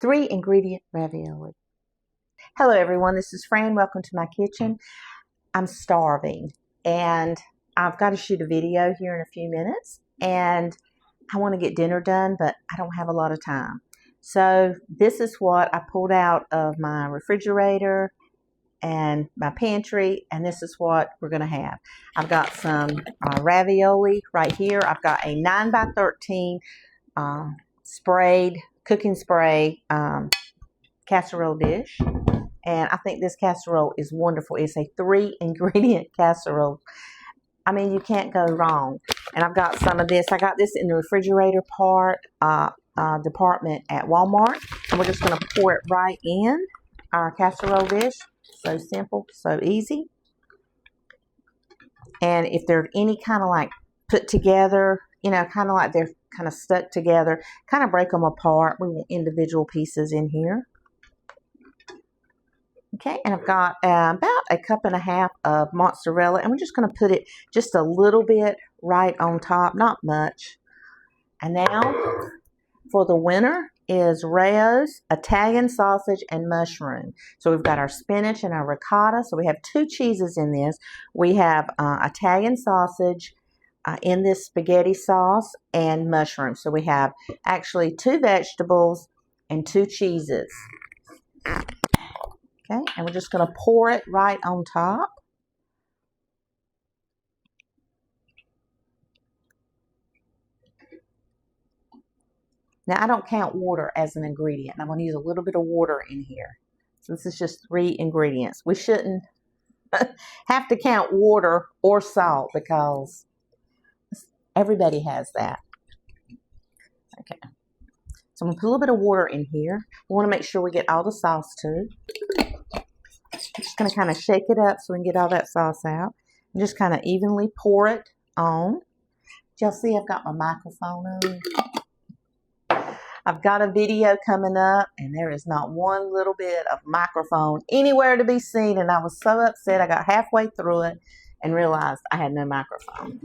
3-ingredient ravioli. Hello everyone, this is Fran. Welcome to my kitchen. I'm starving and I've got to shoot a video here in a few minutes and I want to get dinner done, but I don't have a lot of time. So this is what I pulled out of my refrigerator and my pantry, and this is what we're going to have. I've got some ravioli right here. I've got a 9x13 sprayed cooking spray casserole dish, and I think this casserole is wonderful. It's a 3-ingredient casserole. I mean, you can't go wrong. And I've got some of this. I got this in the refrigerator department at Walmart, and we're just going to pour it right in our casserole dish. So simple, so easy. And if they're any kind of like put together, you know, kind of like they're kind of stuck together, kind of break them apart. We want individual pieces in here. Okay, and I've got about a cup and a half of mozzarella, and we're just going to put it just a little bit right on top, not much. And now for the winner is Raos Italian sausage and mushroom. So we've got our spinach and our ricotta. So we have 2 cheeses in this. We have Italian sausage in this spaghetti sauce and mushroom. So we have actually 2 vegetables and 2 cheeses. Okay, and we're just going to pour it right on top. Now, I don't count water as an ingredient. I'm going to use a little bit of water in here. So this is just 3 ingredients. We shouldn't have to count water or salt because everybody has that. Okay. So I'm going to put a little bit of water in here. We want to make sure we get all the sauce too. I'm just going to kind of shake it up so we can get all that sauce out. And just kind of evenly pour it on. Y'all see I've got my microphone on. I've got a video coming up, and there is not one little bit of microphone anywhere to be seen, and I was so upset. I got halfway through it and realized I had no microphone.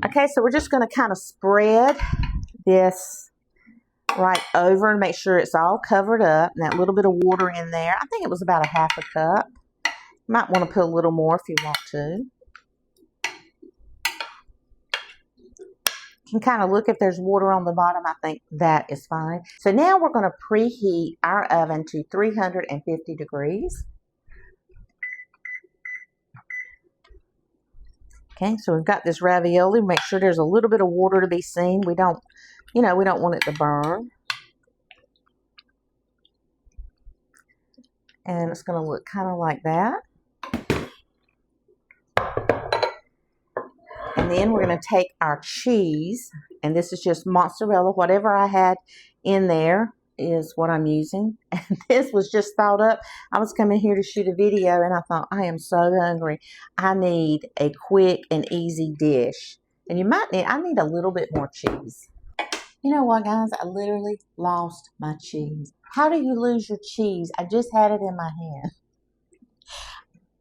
Okay, so we're just going to kind of spread this right over and make sure it's all covered up, and that little bit of water in there. I think it was about a half a cup. You might want to put a little more if you want to. You can kind of look if there's water on the bottom. I think that is fine. So now we're going to preheat our oven to 350 degrees. Okay, so we've got this ravioli. Make sure there's a little bit of water to be seen. We don't, you know, we don't want it to burn. And it's going to look kind of like that. And then we're going to take our cheese, and this is just mozzarella. Whatever I had in there is what I'm using. And this was just thought up. I was coming here to shoot a video, and I thought, I am so hungry. I need a quick and easy dish. And I need a little bit more cheese. You know what, guys? I literally lost my cheese. How do you lose your cheese? I just had it in my hand.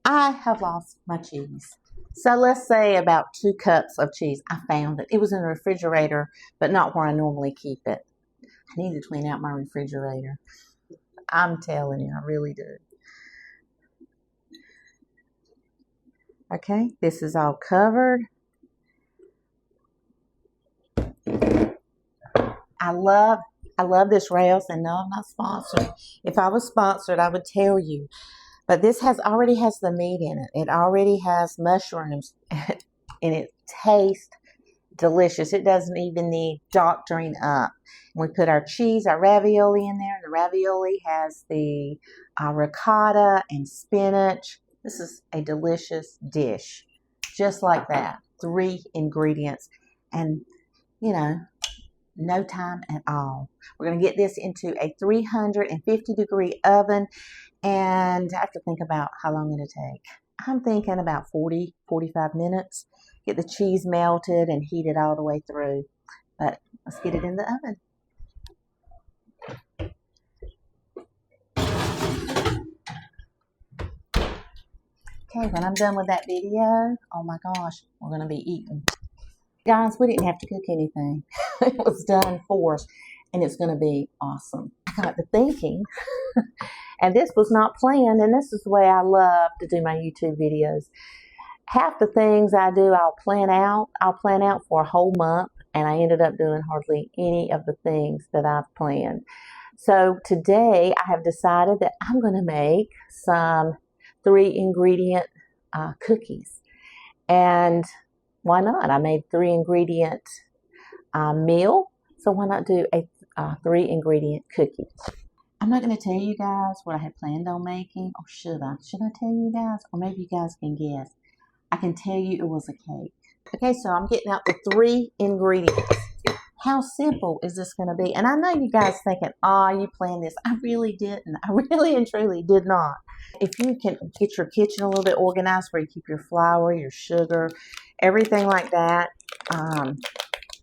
I have lost my cheese. So let's say about 2 cups of cheese. I found it. It was in the refrigerator, but not where I normally keep it. I need to clean out my refrigerator. I'm telling you, I really do. Okay, this is all covered. I love this Raos, and no, I'm not sponsored. If I was sponsored, I would tell you. But this already has the meat in it. It already has mushrooms, and it tastes delicious. It doesn't even need doctoring up. We put our cheese, our ravioli in there. The ravioli has the ricotta and spinach. This is a delicious dish, just like that. 3 ingredients, and you know, no time at all. We're going to get this into a 350-degree oven. And I have to think about how long it'll take. I'm thinking about 40, 45 minutes. Get the cheese melted and heat it all the way through. But let's get it in the oven. Okay, when I'm done with that video, oh my gosh, we're going to be eating. Guys, we didn't have to cook anything. It was done for us. and it's going to be awesome. I got to thinking, and this was not planned, and this is the way I love to do my YouTube videos. Half the things I do, I'll plan out for a whole month, and I ended up doing hardly any of the things that I've planned. So today I have decided that I'm going to make some 3-ingredient cookies. And why not? I made 3-ingredient meal, so why not do a 3-ingredient cookie? I'm not going to tell you guys what I had planned on making, or should I? Should I tell you guys? Or maybe you guys can guess. I can tell you it was a cake. Okay, so I'm getting out the 3 ingredients. How simple is this going to be? And I know you guys thinking, you planned this. I really didn't. I really and truly did not. If you can get your kitchen a little bit organized where you keep your flour, your sugar, everything like that,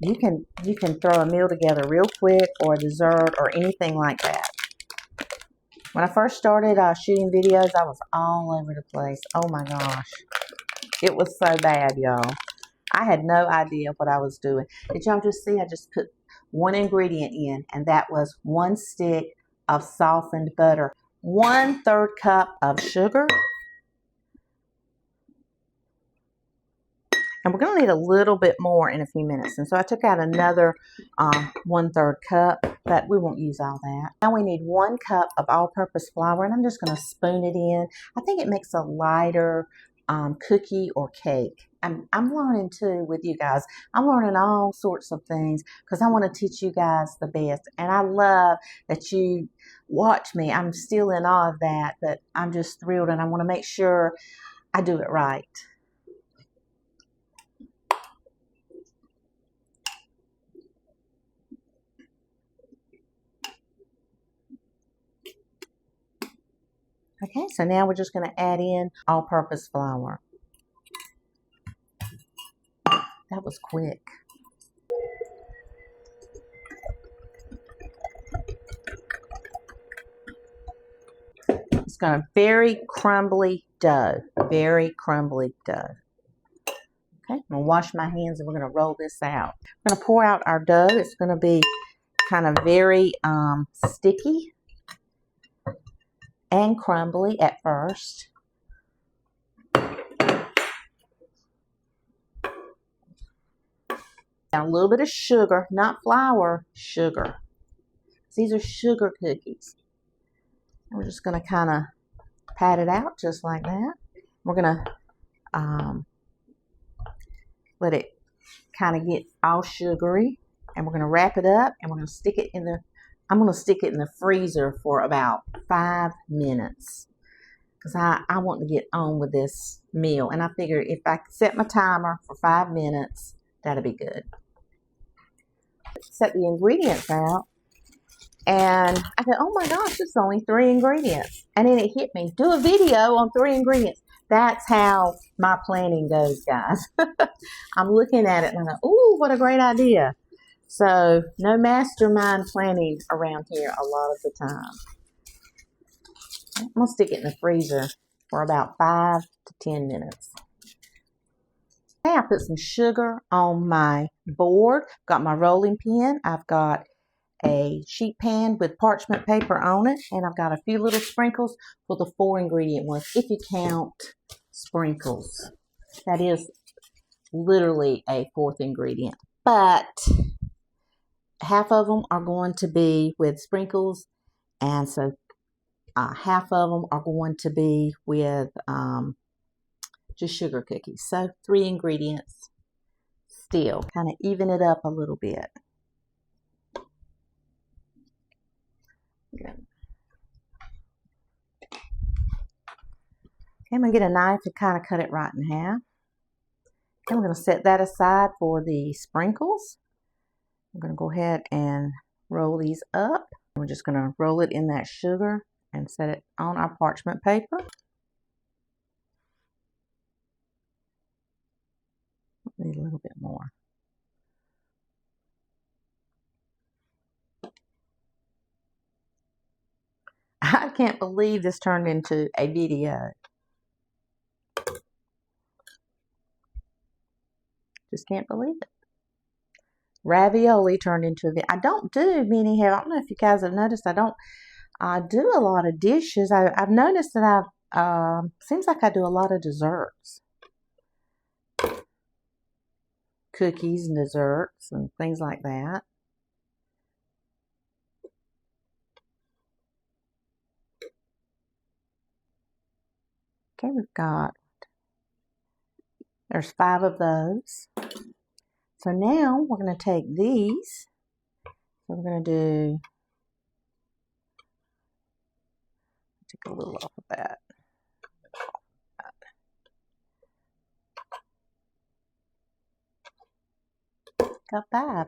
you can throw a meal together real quick, or a dessert, or anything like that. When I first started shooting videos, I was all over the place. Oh my gosh. It was so bad, y'all. I had no idea what I was doing. Did y'all just see? I just put 1 ingredient in, and that was 1 stick of softened butter, 1/3 cup of sugar. And we're going to need a little bit more in a few minutes. And so I took out another 1/3 cup, but we won't use all that. Now we need 1 cup of all-purpose flour, and I'm just going to spoon it in. I think it makes a lighter cookie or cake. I'm learning too with you guys. I'm learning all sorts of things because I want to teach you guys the best. And I love that you watch me. I'm still in awe of that, but I'm just thrilled, and I want to make sure I do it right. Okay, so now we're just going to add in all-purpose flour. That was quick. It's going to very crumbly dough. Very crumbly dough. Okay, I'm going to wash my hands, and we're going to roll this out. I'm going to pour out our dough. It's going to be kind of very sticky and crumbly at first. Now a little bit of sugar, not flour, sugar. These are sugar cookies. And we're just going to kind of pat it out just like that. We're going to let it kind of get all sugary, and we're going to wrap it up, and we're going to stick it in the I'm going to stick it in the freezer for about 5 minutes because I want to get on with this meal. And I figure if I set my timer for 5 minutes, that'll be good. Set the ingredients out, and I said, oh my gosh, it's only 3 ingredients. And then it hit me, do a video on 3 ingredients. That's how my planning goes, guys. I'm looking at it and I'm like, ooh, what a great idea. So, no mastermind planning around here a lot of the time. I'm going to stick it in the freezer for about 5 to 10 minutes. Okay, I put some sugar on my board. Got my rolling pin. I've got a sheet pan with parchment paper on it. And I've got a few little sprinkles for the 4 ingredient ones, if you count sprinkles. That is literally a 4th ingredient. But half of them are going to be with sprinkles, and so half of them are going to be with just sugar cookies. So 3 ingredients still. Kind of even it up a little bit. Good. Okay, I'm going to get a knife to kind of cut it right in half. Okay, I'm going to set that aside for the sprinkles. I'm going to go ahead and roll these up. We're just going to roll it in that sugar and set it on our parchment paper. Need a little bit more. I can't believe this turned into a video. Just can't believe it. ravioli turned into a I don't do many here. I don't know if you guys have noticed. I don't do a lot of dishes. I've noticed that seems like I do a lot of desserts, cookies and desserts and things like that. Okay, there's 5 of those. So now we're going to take these. So we're going to take a little off of that. Got 5.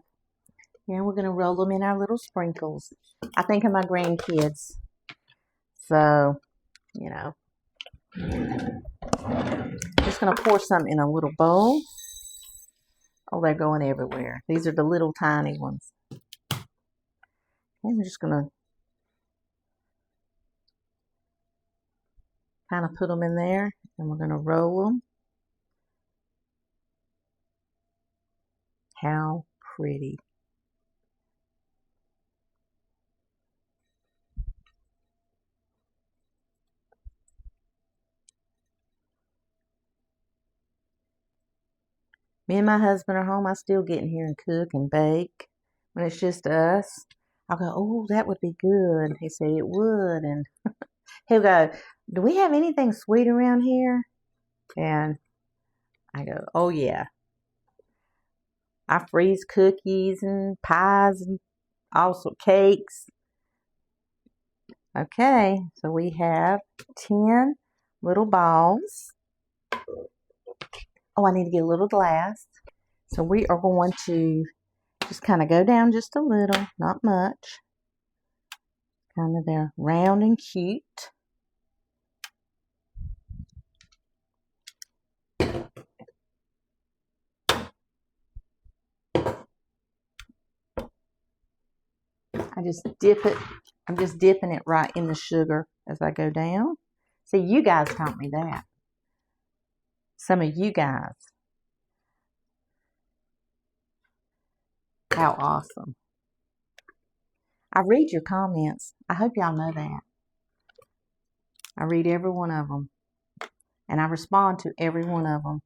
And we're going to roll them in our little sprinkles. I think of my grandkids. So, you know. Just going to pour some in a little bowl. Oh, they're going everywhere. These are the little tiny ones. Okay, I'm just going to kind of put them in there. And we're going to roll them. How pretty. Me and my husband are home. I still get in here and cook and bake. When it's just us, I'll go, oh, that would be good. He said it would. And he'll go, do we have anything sweet around here? And I go, oh, yeah. I freeze cookies and pies and also cakes. Okay, so we have 10 little balls. Oh, I need to get a little glass. So we are going to just kind of go down just a little, not much. Kind of there, round and cute. I'm just dipping it right in the sugar as I go down. See, you guys taught me that. Some of you guys. How awesome. I read your comments. I hope y'all know that. I read every one of them. And I respond to every one of them.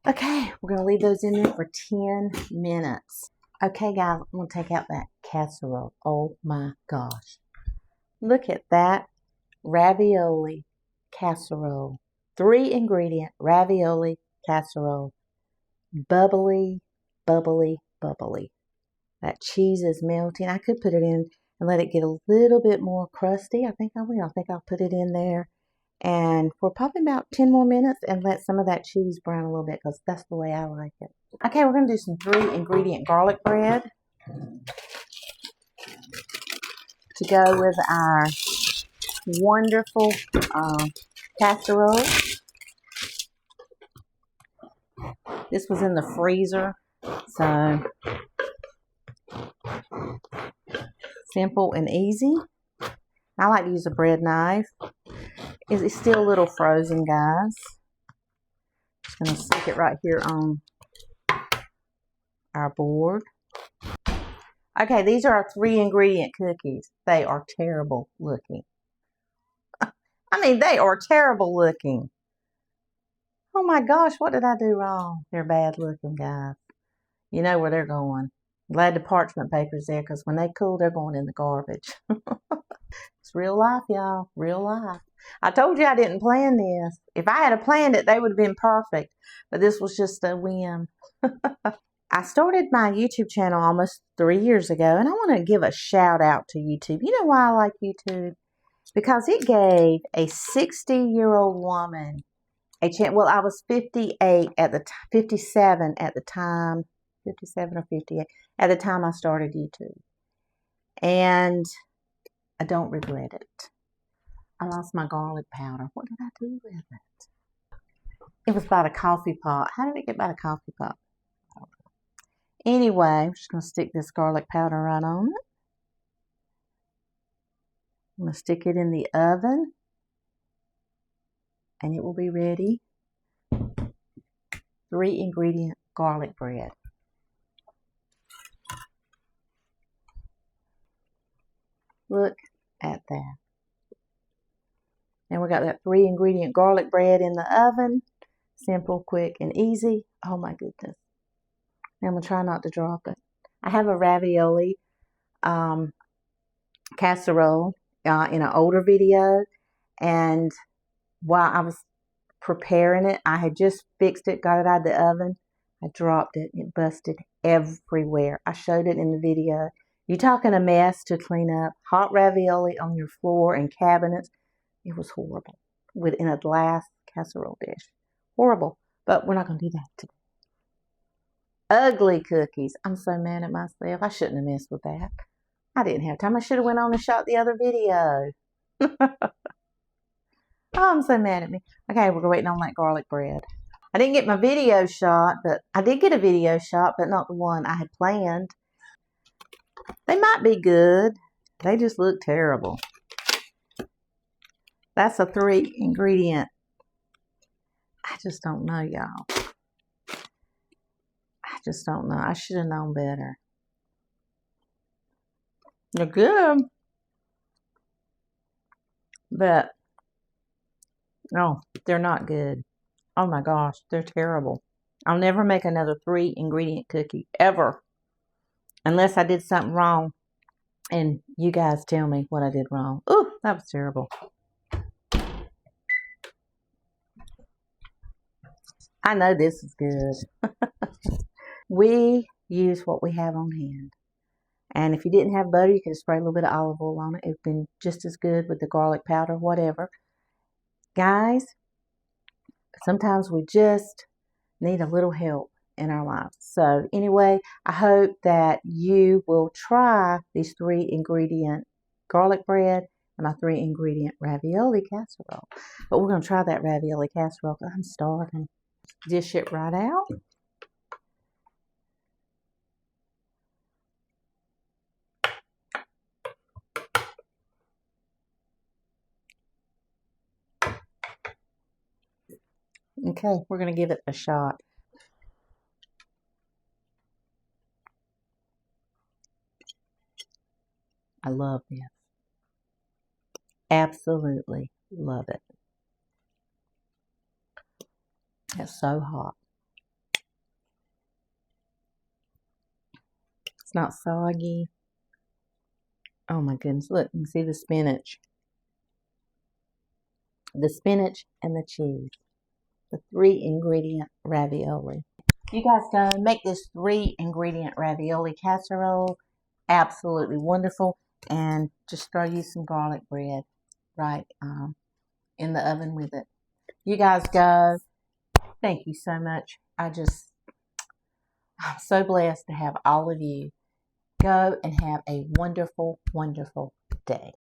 Okay, we're going to leave those in there for 10 minutes. Okay, guys, I'm going to take out that casserole. Oh my gosh. Look at that ravioli casserole. 3 ingredient ravioli casserole. Bubbly, bubbly, bubbly. That cheese is melting. I could put it in and let it get a little bit more crusty. I think I will. I think I'll put it in there. And for probably about 10 more minutes and let some of that cheese brown a little bit because that's the way I like it. Okay, we're going to do some 3 ingredient garlic bread to go with our wonderful casserole. This was in the freezer, so simple and easy. I like to use a bread knife. It's still a little frozen, guys. Just going to stick it right here on our board. Okay, these are our 3 ingredient cookies. They are terrible looking. I mean, they are terrible looking. Oh my gosh, what did I do wrong? They're bad looking, guys. You know where they're going. Glad the parchment paper's there because when they cool, they're going in the garbage. It's real life, y'all. Real life. I told you I didn't plan this. If I had planned it, they would have been perfect. But this was just a whim. I started my YouTube channel almost 3 years ago, and I want to give a shout out to YouTube. You know why I like YouTube? Because it gave a 60-year-old woman a chance. Well, I was 58 at the 57 at the time, 57 or 58 at the time I started YouTube, and I don't regret it. I lost my garlic powder. What did I do with it? It was by the coffee pot. How did it get by the coffee pot? Anyway, I'm just going to stick this garlic powder right on it. I'm going to stick it in the oven, and it will be ready 3-ingredient garlic bread. Look at that. And we got that 3-ingredient garlic bread in the oven. Simple, quick, and easy. Oh my goodness. And I'm going to try not to drop it. I have a ravioli casserole in an older video. And while I was preparing it, I had just fixed it, got it out of the oven. I dropped it. It busted everywhere. I showed it in the video. You're talking a mess to clean up. Hot ravioli on your floor and cabinets. It was horrible. In a glass casserole dish. Horrible. But we're not going to do that today. Ugly cookies. I'm so mad at myself. I shouldn't have messed with that. I didn't have time. I should have went on and shot the other video. Oh, I'm so mad at me. Okay, we're waiting on that garlic bread. I didn't get my video shot, but I did get a video shot, but not the one I had planned. They might be good. They just look terrible. That's a 3-ingredient. I just don't know, y'all. I just don't know. I should have known better. They're good. But, no, they're not good. Oh my gosh, they're terrible. I'll never make another 3-ingredient cookie, ever. Unless I did something wrong. And you guys tell me what I did wrong. Ooh, that was terrible. I know this is good. We use what we have on hand. And if you didn't have butter, you could spray a little bit of olive oil on it. It would been just as good with the garlic powder, whatever. Guys, sometimes we just need a little help in our lives. So anyway, I hope that you will try these 3-ingredient garlic bread and my 3-ingredient ravioli casserole. But we're going to try that ravioli casserole because I'm starving. Dish it right out. Okay, we're going to give it a shot. I love this. Absolutely love it. It's so hot. It's not soggy. Oh my goodness. Look, you can see the spinach. The spinach and the cheese. The 3-ingredient ravioli. You guys go make this 3-ingredient ravioli casserole. Absolutely wonderful. And just throw you some garlic bread right in the oven with it. You guys go. Thank you so much. I'm so blessed to have all of you. Go and have a wonderful, wonderful day.